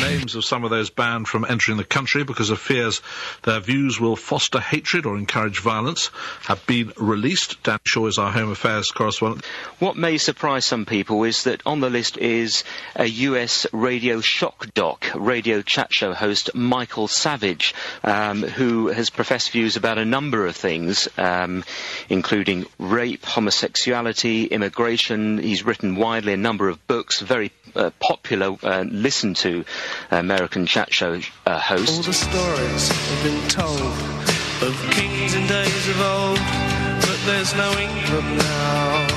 names of some of those banned from entering the country because of fears their views will foster hatred or encourage violence have been released. Dan Shaw is our Home Affairs correspondent. What may surprise some people is that on the list is a US radio shock doc, radio chat show host Michael Savage, who has professed views about a number of things, including rape, homosexuality, immigration. He's written widely a number of books, very popular, listened to American chat show host. All the stories have been told of kings in days of old, but there's no England now.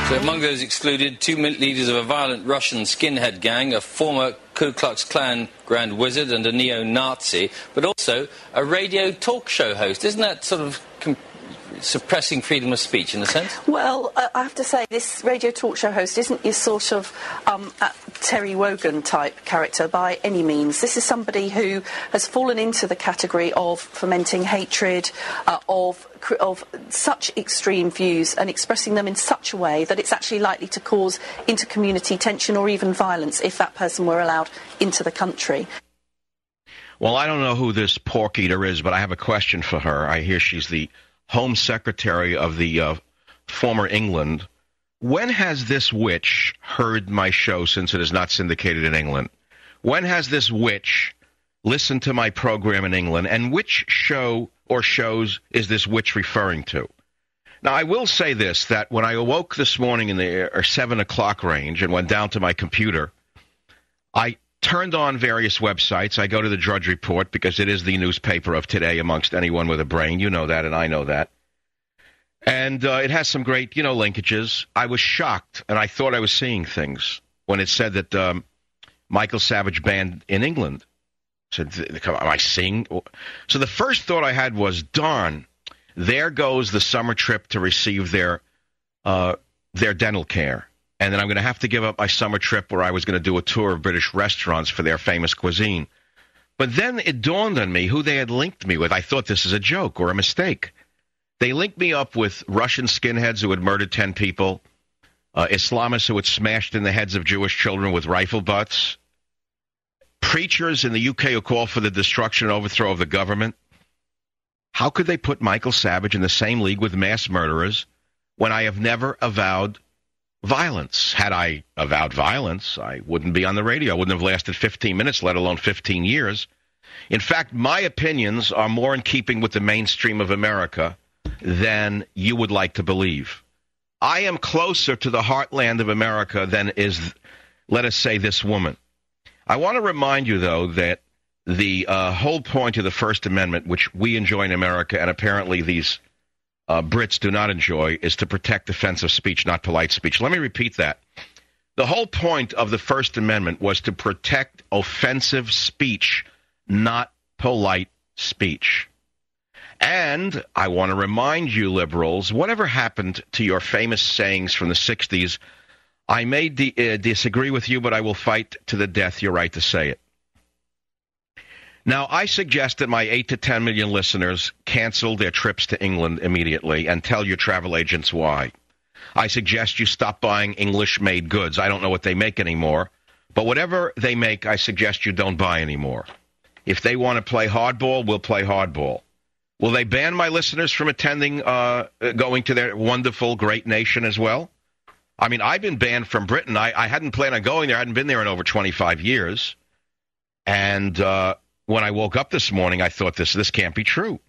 So among those excluded, 2 leaders of a violent Russian skinhead gang, a former Ku Klux Klan Grand Wizard and a neo-Nazi, but also a radio talk show host. Isn't that sort of suppressing freedom of speech in a sense? Well, I have to say this radio talk show host isn't your sort of Terry Wogan type character by any means. This is somebody who has fallen into the category of fomenting hatred, of such extreme views and expressing them in such a way that it's actually likely to cause inter-community tension or even violence if that person were allowed into the country. Well, I don't know who this pork eater is, but I have a question for her. I hear she's the Home Secretary of the former England. When has this witch heard my show, since it is not syndicated in England? When has this witch listened to my program in England? And which show or shows is this witch referring to? Now, I will say this, that when I awoke this morning in the 7 o'clock range and went down to my computer, I turned on various websites. I go to the Drudge Report because it is the newspaper of today amongst anyone with a brain. You know that, and I know that. And it has some great, linkages. I was shocked, and I thought I was seeing things when it said that Michael Savage banned in England. I said, am I seeing? So the first thought I had was, darn, there goes the summer trip to receive their dental care. And then I'm going to have to give up my summer trip where I was going to do a tour of British restaurants for their famous cuisine. But then it dawned on me who they had linked me with. I thought this is a joke or a mistake. They linked me up with Russian skinheads who had murdered 10 people, Islamists who had smashed in the heads of Jewish children with rifle butts, preachers in the UK who call for the destruction and overthrow of the government. How could they put Michael Savage in the same league with mass murderers when I have never avowed violence? Had I avowed violence, I wouldn't be on the radio. I wouldn't have lasted 15 minutes, let alone 15 years. In fact, my opinions are more in keeping with the mainstream of America than you would like to believe. I am closer to the heartland of America than is, let us say, this woman. I want to remind you, though, that the whole point of the First Amendment, which we enjoy in America, and apparently these Brits do not enjoy, is to protect offensive speech, not polite speech. Let me repeat that. The whole point of the First Amendment was to protect offensive speech, not polite speech. And I want to remind you, liberals, whatever happened to your famous sayings from the 60s, I may disagree with you, but I will fight to the death your right to say it. Now, I suggest that my 8 to 10 million listeners cancel their trips to England immediately and tell your travel agents why. I suggest you stop buying English-made goods. I don't know what they make anymore, but whatever they make, I suggest you don't buy anymore. If they want to play hardball, we'll play hardball. Will they ban my listeners from attending, going to their wonderful, great nation as well? I mean, I've been banned from Britain. I hadn't planned on going there. I hadn't been there in over 25 years. And when I woke up this morning, I thought this can't be true.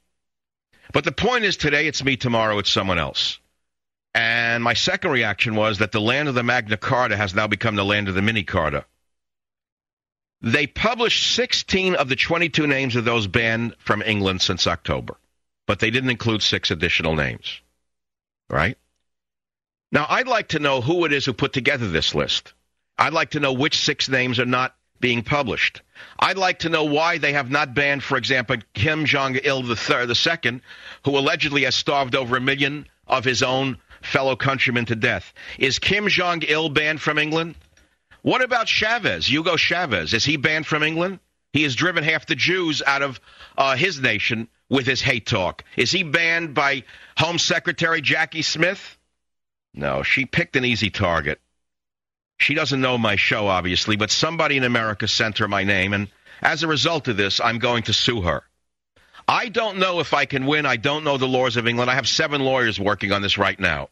But the point is, today it's me, tomorrow it's someone else. And my second reaction was that the land of the Magna Carta has now become the land of the Mini Carta. They published 16 of the 22 names of those banned from England since October, but they didn't include 6 additional names, right? Now, I'd like to know who it is who put together this list. I'd like to know which 6 names are not being published. I'd like to know why they have not banned, for example, Kim Jong-il II, who allegedly has starved over 1 million of his own fellow countrymen to death. Is Kim Jong-il banned from England? What about Chavez, Hugo Chavez? Is he banned from England? He has driven half the Jews out of his nation with his hate talk. Is he banned by Home Secretary Jacqui Smith? No, she picked an easy target. She doesn't know my show, obviously, but somebody in America sent her my name, and as a result of this, I'm going to sue her. I don't know if I can win. I don't know the laws of England. I have 7 lawyers working on this right now.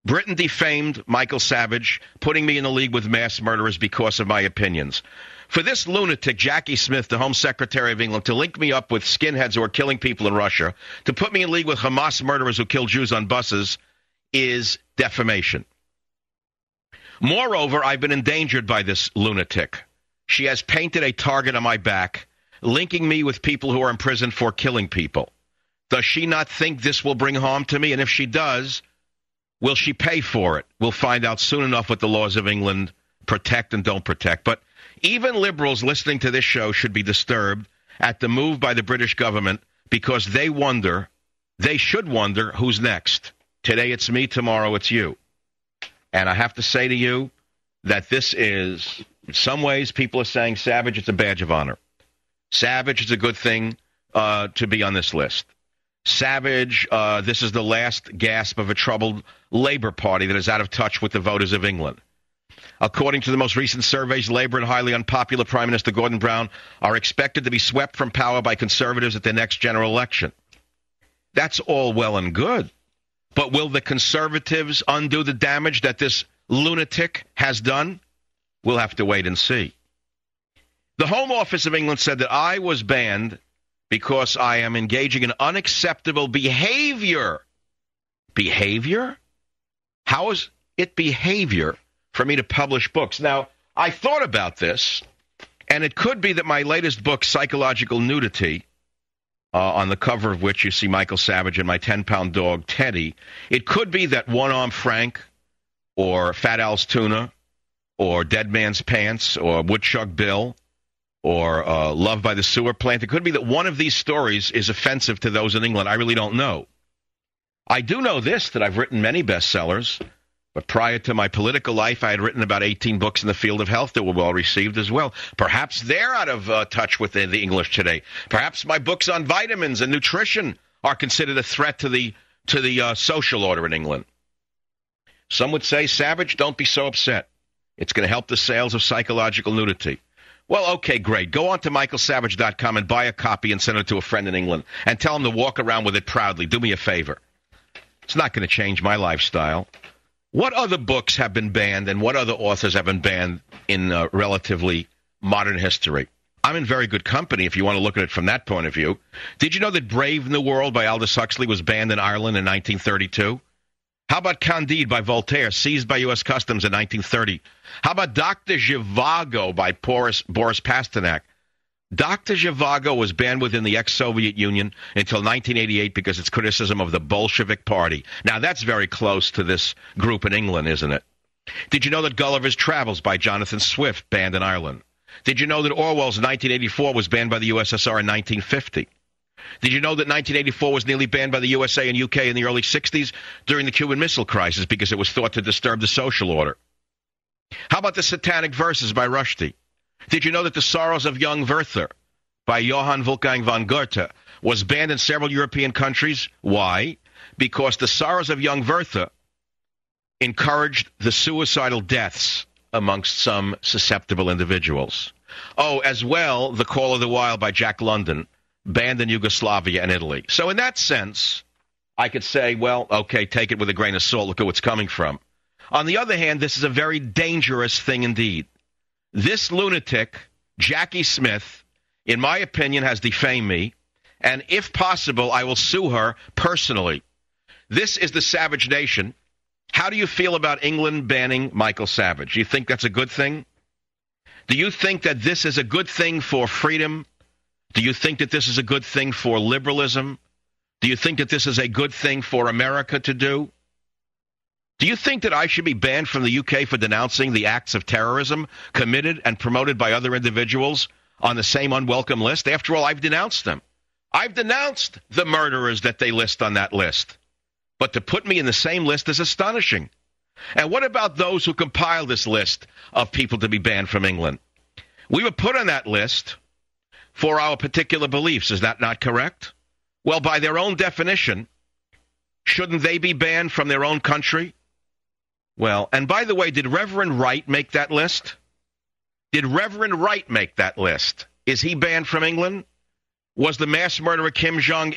Britain defamed Michael Savage, putting me in the league with mass murderers because of my opinions. For this lunatic, Jacqui Smith, the Home Secretary of England, to link me up with skinheads who are killing people in Russia, to put me in league with Hamas murderers who kill Jews on buses, is defamation. Moreover, I've been endangered by this lunatic. She has painted a target on my back, linking me with people who are in prison for killing people. Does she not think this will bring harm to me? And if she does, will she pay for it? We'll find out soon enough what the laws of England protect and don't protect. But even liberals listening to this show should be disturbed at the move by the British government because they should wonder who's next. Today it's me, tomorrow it's you. And I have to say to you that this is, in some ways, people are saying, Savage, it's a badge of honor. Savage is a good thing to be on this list. Savage, this is the last gasp of a troubled Labour Party that is out of touch with the voters of England. According to the most recent surveys, Labour and highly unpopular Prime Minister Gordon Brown are expected to be swept from power by Conservatives at the next general election. That's all well and good. But will the Conservatives undo the damage that this lunatic has done? We'll have to wait and see. The Home Office of England said that I was banned because I am engaging in unacceptable behavior. Behavior? How is it behavior for me to publish books? Now, I thought about this, and it could be that my latest book, Psychological Nudity, on the cover of which you see Michael Savage and my 10-pound dog, Teddy, it could be that One Arm Frank or Fat Al's Tuna or Dead Man's Pants or Woodchuck Bill or Love by the Sewer Plant, it could be that one of these stories is offensive to those in England. I really don't know. I do know this, that I've written many bestsellers, but prior to my political life, I had written about 18 books in the field of health that were well received as well. Perhaps they're out of touch with the English today. Perhaps my books on vitamins and nutrition are considered a threat to the social order in England. Some would say, Savage, don't be so upset. It's going to help the sales of Psychological Nudity. Well, okay, great. Go on to michaelsavage.com and buy a copy and send it to a friend in England and tell him to walk around with it proudly. Do me a favor. It's not going to change my lifestyle. What other books have been banned and what other authors have been banned in relatively modern history? I'm in very good company if you want to look at it from that point of view. Did you know that Brave New World by Aldous Huxley was banned in Ireland in 1932? How about Candide by Voltaire, seized by U.S. Customs in 1930? How about Dr. Zhivago by Boris Pasternak? Dr. Zhivago was banned within the ex-Soviet Union until 1988 because its criticism of the Bolshevik Party. Now, that's very close to this group in England, isn't it? Did you know that Gulliver's Travels by Jonathan Swift banned in Ireland? Did you know that Orwell's 1984 was banned by the USSR in 1950? Did you know that 1984 was nearly banned by the USA and UK in the early 60s during the Cuban Missile Crisis because it was thought to disturb the social order? How about the Satanic Verses by Rushdie? Did you know that The Sorrows of Young Werther by Johann Wolfgang von Goethe was banned in several European countries? Why? Because The Sorrows of Young Werther encouraged the suicidal deaths amongst some susceptible individuals. Oh, as well, The Call of the Wild by Jack London, banned in Yugoslavia and Italy. So in that sense, I could say, well, okay, take it with a grain of salt. Look at where it's coming from. On the other hand, this is a very dangerous thing indeed. This lunatic, Jacqui Smith, in my opinion, has defamed me, and if possible, I will sue her personally. This is the Savage Nation. How do you feel about England banning Michael Savage? Do you think that's a good thing? Do you think that this is a good thing for freedom? Do you think that this is a good thing for liberalism? Do you think that this is a good thing for America to do? Do you think that I should be banned from the UK for denouncing the acts of terrorism committed and promoted by other individuals on the same unwelcome list? After all, I've denounced them. I've denounced the murderers that they list on that list. But to put me in the same list is astonishing. And what about those who compiled this list of people to be banned from England? We were put on that list for our particular beliefs. Is that not correct? Well, by their own definition, shouldn't they be banned from their own country? Well, and by the way, did Reverend Wright make that list? Did Reverend Wright make that list? Is he banned from England? Was the mass murderer Kim Jong-il